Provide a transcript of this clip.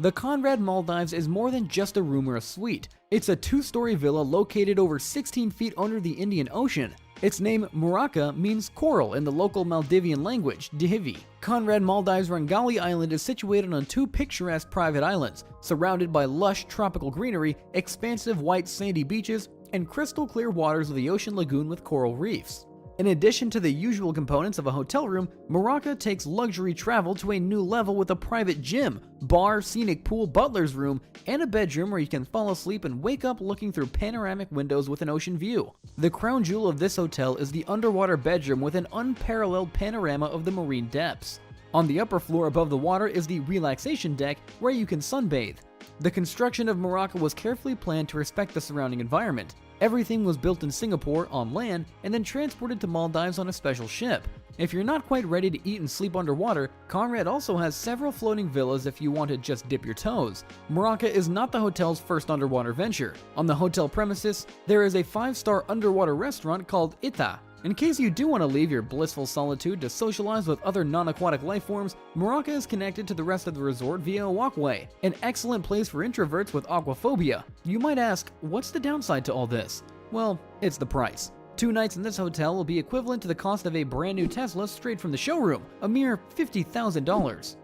The Conrad Maldives is more than just a room or a suite. It's a two-story villa located over 16 feet under the Indian Ocean. Its name, Muraka, means coral in the local Maldivian language, Dihivi. Conrad Maldives Rangali Island is situated on two picturesque private islands, surrounded by lush tropical greenery, expansive white sandy beaches, and crystal clear waters of the ocean lagoon with coral reefs. In addition to the usual components of a hotel room, Muraka takes luxury travel to a new level with a private gym, bar, scenic pool, butler's room, and a bedroom where you can fall asleep and wake up looking through panoramic windows with an ocean view. The crown jewel of this hotel is the underwater bedroom with an unparalleled panorama of the marine depths. On the upper floor above the water is the relaxation deck where you can sunbathe. The construction of Muraka was carefully planned to respect the surrounding environment. Everything was built in Singapore on land and then transported to Maldives on a special ship. If you're not quite ready to eat and sleep underwater, Conrad also has several floating villas if you want to just dip your toes. Muraka is not the hotel's first underwater venture. On the hotel premises, there is a 5-star underwater restaurant called Ita. In case you do want to leave your blissful solitude to socialize with other non-aquatic life forms, Muraka is connected to the rest of the resort via a walkway, an excellent place for introverts with aquaphobia. You might ask, what's the downside to all this? Well, it's the price. 2 nights in this hotel will be equivalent to the cost of a brand new Tesla straight from the showroom, a mere $50,000.